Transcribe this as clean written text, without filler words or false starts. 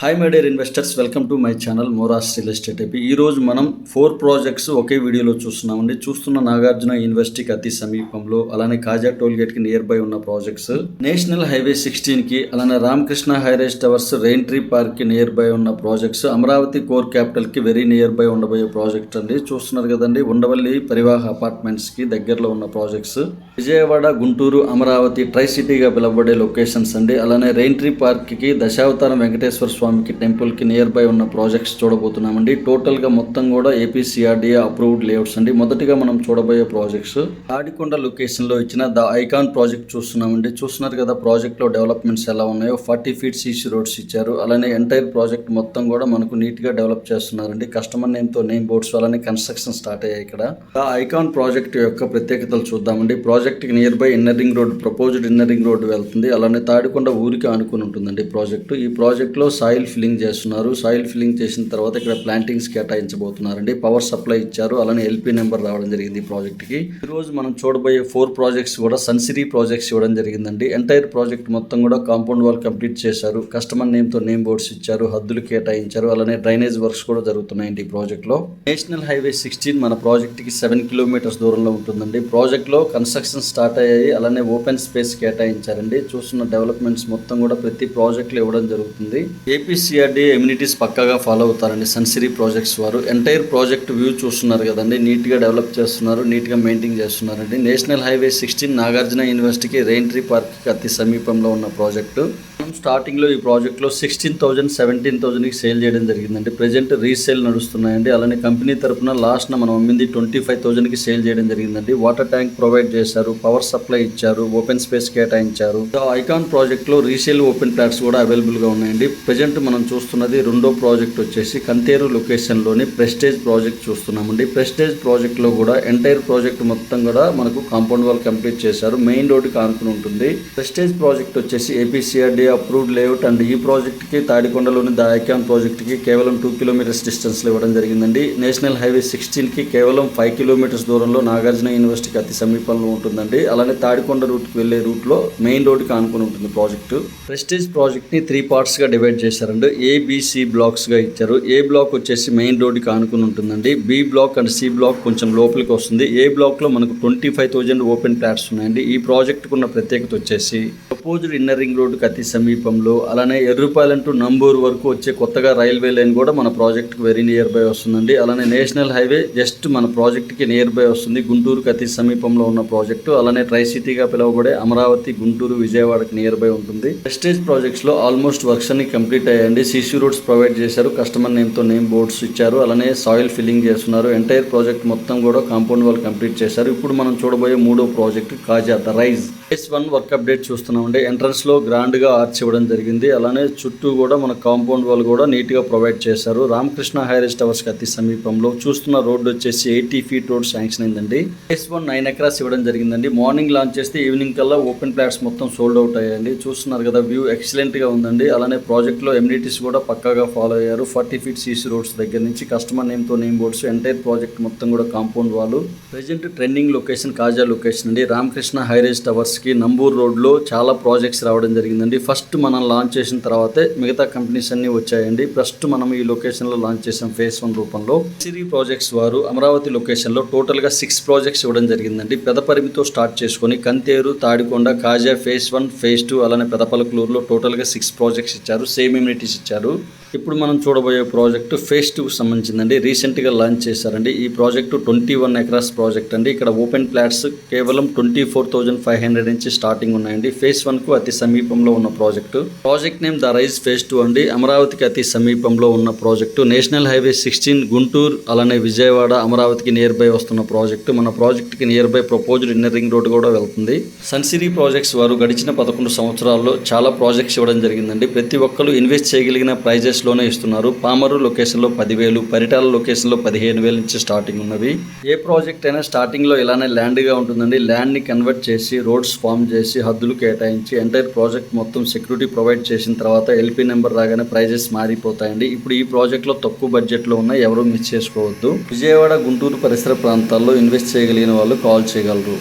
Hi my dear investors, welcome to my channel Moras real estate AP. ఈరోజు మనం 4 projects ఒకే వీడియోలో చూస్తున్నామండి. చూస్తున్న నాగార్జున యూనివర్సిటీకి అతి సమీపంలో, అలానే కాజా టోల్ గేట్కి నియర్ బై ఉన్న ప్రాజెక్ట్స్, నేషనల్ హైవే 16కి, అలానే రామకృష్ణ హైరేజ్ టవర్స్ రెయిన్ ట్రీ పార్క్కి నియర్ బై ఉన్న ప్రాజెక్ట్స్, అమరావతి కోర్ క్యాపిటల్కి వెరీ నియర్ బై ఉండబోయే ప్రాజెక్ట్ అండి. చూస్తున్నారు కదండి, ఉండవల్లి పరివాహ అపార్ట్మెంట్స్కి దగ్గరలో ఉన్న ప్రాజెక్ట్స్, విజయవాడ, గుంటూరు, అమరావతి ట్రై సిటీగా పిలువబడే లొకేషన్స్ అండి. అలానే రెయిన్ ట్రీ పార్క్కి దశావతారం వెంకటేశ్వర స్వామికి టెంపుల్కి నియర్ బై ఉన్న ప్రాజెక్ట్స్ చూడబోతున్నామండి. టోటల్గా మొత్తం కూడా ఏపీసీఆర్డీఏ అప్రూవ్డ్ లేఅవుట్స్ అండి. మొదటిగా మనం చూడబోయే ప్రాజెక్ట్స్ తాడికొండ లొకేషన్లో ఇచ్చిన ద ఐకాన్ ప్రాజెక్ట్ చూస్తున్నామండి. చూస్తున్నారు కదా ప్రాజెక్ట్లో డెవలప్మెంట్స్ ఎలా ఉన్నాయో. 40 feet సీసీ రోడ్స్ ఇచ్చారు. అలానే ఎంటైర్ ప్రాజెక్ట్ మొత్తం కూడా మనకు నీట్గా డెవలప్ చేస్తున్నారండి. కస్టమర్ నేమ్తో నేమ్ బోర్డ్స్, అలానే కన్స్ట్రక్షన్ స్టార్ట్ అయ్యాయి. ఇక్కడ ద ఐకాన్ ప్రాజెక్ట్ యొక్క ప్రత్యేకతలు చూద్దామండి. ప్రాజెక్ట్కి near by inner ring road, proposed inner ring road వెళ్తుంది. అలానే తాడికొండ ఊరికి ఆనుకుని ఉంటుందండి ప్రాజెక్టు. ఈ ప్రాజెక్ట్లో సాయిల్ ఫిల్లింగ్ చేస్తున్నారు. సాయిల్ ఫిల్లింగ్ చేసిన తర్వాత ఇక్కడ ప్లాంటింగ్స్ కేటాయించబోతున్నారండి. పవర్ సప్లై ఇచ్చారు. అలానే ఎల్పీ నెంబర్ రావడం జరిగింది ఈ ప్రాజెక్ట్కి. ఈ రోజు మనం చూడబోయే 4 ప్రాజెక్ట్స్ కూడా సన్సిరీ ప్రాజెక్ట్స్ ఇవ్వడం జరిగిందండి. ఎంటైర్ ప్రాజెక్ట్ మొత్తం కూడా కాంపౌండ్ వాల్ కంప్లీట్ చేశారు. కస్టమర్ నేమ్తో నేమ్ బోర్డ్స్ ఇచ్చారు. హద్దులు కేటాయించారు. అలానే డ్రైనేజ్ వర్క్స్ కూడా జరుగుతున్నాయండి ఈ ప్రాజెక్ట్లో. నేషనల్ హైవే 16 మన ప్రాజెక్ట్కి 7 kilometers దూరంలో ఉంటుందండి. ప్రాజెక్ట్లో కన్స్ట్రక్షన్ స్టార్ట్ అయ్యాయి. అలానే ఓపెన్ స్పేస్ కేటాయించారండి. చూస్తున్న డెవలప్మెంట్స్ మొత్తం కూడా ప్రతి ప్రాజెక్ట్లో ఇవ్వడం జరుగుతుంది. ఏపీసీఆర్డీఏ ఎమ్యూనిటీస్ పక్కాగా ఫాలో అవుతారండి సన్సిరీ ప్రాజెక్ట్స్ వారు. ఎంటైర్ ప్రాజెక్ట్ వ్యూ చూస్తున్నారు కదండి. నీట్గా డెవలప్ చేస్తున్నారు, నీట్గా మెయింటైన్ చేస్తున్నారండి. నేషనల్ హైవే 16 నాగార్జున యూనివర్సిటీకి రెయిన్ ట్రీ పార్క్కి అతి సమీపంలో ఉన్న ప్రాజెక్టు. స్టార్టింగ్లో ఈ ప్రాజెక్ట్లో 16,000, 17,000కి సేల్ చేయడం జరిగిందండి. ప్రెజెంట్ రీసేల్ నడుస్తున్నాయండి. అలానే కంపెనీ తరఫున లాస్ట్న మనం అమ్మింది 25,000కి సేల్ చేయడం జరిగిందండి. వాటర్ ట్యాంక్ ప్రొవైడ్ చేశారు, పవర్ సప్లై ఇచ్చారు, ఓపెన్ స్పేస్ కేటాయించారు. ఐకాన్ ప్రాజెక్ట్లో రీసేల్ ఓపెన్ ప్లాట్స్ కూడా అవైలబుల్గా ఉన్నాయండి. ప్రజెంట్ మనం చూస్తున్నది రెండో ప్రాజెక్ట్ వచ్చేసి కంతేరు లొకేషన్లోని ప్రెస్టేజ్ ప్రాజెక్ట్ చూస్తున్నామండి. ప్రెస్టేజ్ ప్రాజెక్ట్లో కూడా ఎంటైర్ ప్రాజెక్ట్ మొత్తం కూడా మనకు కాంపౌండ్ వాల్ కంప్లీట్ చేశారు. మెయిన్ రోడ్డుకి ఆనుకుని ఉంటుంది. ప్రెస్టేజ్ ప్రాజెక్ట్ వచ్చేసి ఏపీసీఆర్డీఏ అప్రూవ్డ్ లేఅవుట్ అండ్ ఈ ప్రాజెక్ట్కి తాడికొండలోని ద ఐకాన్ ప్రాజెక్ట్కి కేవలం 2 kilometers డిస్టెన్స్లో ఇవ్వడం జరిగిందండి. నేషనల్ హైవే 16కి కేవలం 5 kilometers దూరంలో నాగార్జున యూనివర్సిటీకి అతి సమీపంలో ఉంటుందండి. అలానే తాడికొండ రూట్కి వెళ్ళే రూట్లో మెయిన్ రోడ్కి ఆనుకుని ఉంటుంది ప్రాజెక్టు. ప్రెస్టేజ్ ప్రాజెక్ట్ని 3 partsగా డివైడ్ చేశారండి. ఏబిసి బ్లాక్స్గా ఇచ్చారు. ఏ బ్లాక్ వచ్చేసి మెయిన్ రోడ్కి ఆనుకుని ఉంటుందండి. B block and C block కొంచెం లోపలికి వస్తుంది. ఏ బ్లాక్లో మనకు 25,000 ఓపెన్ ప్లాట్స్ ఉన్నాయండి. ఈ ప్రాజెక్టుకు ఉన్న ప్రత్యేకత వచ్చేసి ప్రపోజ్డ్ ఇన్నర్ రింగ్ రోడ్డుకి అతి సమీపంలో, అలానే ఎర్రుపాలెం టు నంబూరు వరకు వచ్చే కొత్తగా రైల్వే లైన్ కూడా మన ప్రాజెక్ట్కి వెరీ నియర్ బై వస్తుందండి. అలానే నేషనల్ హైవే జస్ట్ మన ప్రాజెక్ట్కి నియర్ బై వస్తుంది. గుంటూరుకి అతి సమీపంలో ఉన్న ప్రాజెక్టు. అలానే ట్రై సిటీగా పిలువబడే అమరావతి, గుంటూరు, విజయవాడకి నియర్ బై ఉంటుంది. ప్రెస్టేజ్ ప్రాజెక్ట్స్లో ఆల్మోస్ట్ వర్క్స్ అన్ని కంప్లీట్ అయ్యాయండి. సీసీ రోడ్స్ ప్రొవైడ్ చేశారు. కస్టమర్ నేమ్తో నేమ్ బోర్డ్స్ ఇచ్చారు. అలానే సాయిల్ ఫిల్లింగ్ చేస్తున్నారు. ఎంటైర్ ప్రాజెక్ట్ మొత్తం కూడా కాంపౌండ్ వాల్ కంప్లీట్ చేశారు. ఇప్పుడు మనం చూడబోయే మూడో project Kaza the rise phase 1 work update చూస్తున్నామండి. ఎంట్రన్స్లో గ్రాండ్గా ఆర్చ్ ఇవ్వడం జరిగింది. అలానే చుట్టూ కూడా మన కాంపౌండ్ వాల్ కూడా నీట్గా ప్రొవైడ్ చేశారు. రామకృష్ణ హైరేజ్ టవర్స్కి అతి సమీపంలో. చూస్తున్న రోడ్డు వచ్చేసి 80 feet రోడ్ శాంక్షన్ అయిందండి. ఫేజ్ 1 9 acres ఇవ్వడం జరిగిందండి. మార్నింగ్ లాంచ్ చేస్తే ఈవినింగ్ కల్లా ఓపెన్ ప్లాట్స్ మొత్తం సోల్డ్ అవుట్ అయ్యాయండి. చూస్తున్నారు కదా, వ్యూ ఎక్సలెంట్గా ఉందండి. అలానే ప్రాజెక్ట్లో ఎమ్యూనిటీస్ కూడా పక్కాగా ఫాలో అయ్యారు. 40 feet సీసీ రోడ్స్ దగ్గర నుంచి కస్టమర్ నేమ్తో నేమ్ బోర్డ్స్, ఎంటైర్ ప్రాజెక్ట్ మొత్తం కూడా compound wall. Present trending location Kaza location అండి. రామకృష్ణ హైరేజ్ టవర్స్కి నంబూర్ రోడ్లో చాలా ప్రాజెక్ట్స్ రావడం జరిగిందండి. ఫస్ట్ మనం లాంచ్ చేసిన తర్వాతే మిగతా కంపెనీస్ అన్ని వచ్చాయండి. ఫస్ట్ మనం ఈ లొకేషన్లో లాంచ్ చేసాం ఫేజ్ 1 రూపంలో. సిరీ ప్రాజెక్ట్స్ వారు అమరావతి లొకేషన్లో టోటల్గా 6 ప్రాజెక్ట్స్ ఇవ్వడం జరిగిందండి. పెదపరిమితో స్టార్ట్ చేసుకొని కంతేరు, తాడికొండ, కాజా ఫేజ్ 1, ఫేజ్ 2, అలానే పెదపలకలూరులో టోటల్గా 6 ప్రాజెక్ట్స్ ఇచ్చారు. సేమ్ ఇమ్యూనిటీస్ ఇచ్చారు. ఇప్పుడు మనం చూడబోయే ప్రాజెక్టు ఫేజ్ 2కి సంబంధించిందండి. రీసెంట్గా లాంచ్ చేశారండి. ఈ ప్రాజెక్టు 21 acres ప్రాజెక్ట్ అండి. ఇక్కడ ఓపెన్ ప్లాట్స్ కేవలం 24,500 నుంచి స్టార్టింగ్ ఉన్నాయండి. ఫేజ్ 1కు అతి సమీపంలో ఉన్న project. Project name the rise phase 2 అండి. అమరావతికి అతి సమీపంలో ఉన్న ప్రాజెక్టు. నేషనల్ హైవే 16 గుంటూరు, అలానే విజయవాడ, అమరావతికి నియర్ బై వస్తున్న ప్రాజెక్టు. మన ప్రాజెక్ట్కి near by proposed inner ring road కూడా వెళ్తుంది. సన్సిరీ ప్రాజెక్ట్స్ వారు గడిచిన 11 సంవత్సరాల్లో చాలా ప్రాజెక్ట్స్ ఇవ్వడం జరిగిందండి. ప్రతి ఒక్కరు ఇన్వెస్ట్ చేయగలిగిన ప్రైజెస్లోనే ఇస్తున్నారు. పామరు లొకేషన్లో 10,000, పరిటాల లొకేషన్లో 15,000 నుంచి స్టార్టింగ్ ఉన్నవి. ఏ ప్రాజెక్ట్ అయినా స్టార్టింగ్లో ఇలానే ల్యాండ్గా ఉంటుందండి. ల్యాండ్ని కన్వర్ట్ చేసి రోడ్స్ ఫామ్ చేసి హద్దులు కేటాయించి ఎంటైర్ ప్రాజెక్ట్ మొత్తం సెక్యూరిటీ ప్రొవైడ్ చేసిన తర్వాత ఎల్పీ నెంబర్ రాగానే ప్రైజెస్ మారిపోతాయండి. ఇప్పుడు ఈ ప్రాజెక్ట్లో తక్కువ బడ్జెట్లో ఉన్న ఎవరూ మిస్ చేసుకోవద్దు. విజయవాడ, గుంటూరు పరిసర ప్రాంతాల్లో ఇన్వెస్ట్ చేయగలిగిన వాళ్ళు కాల్ చేయగలరు.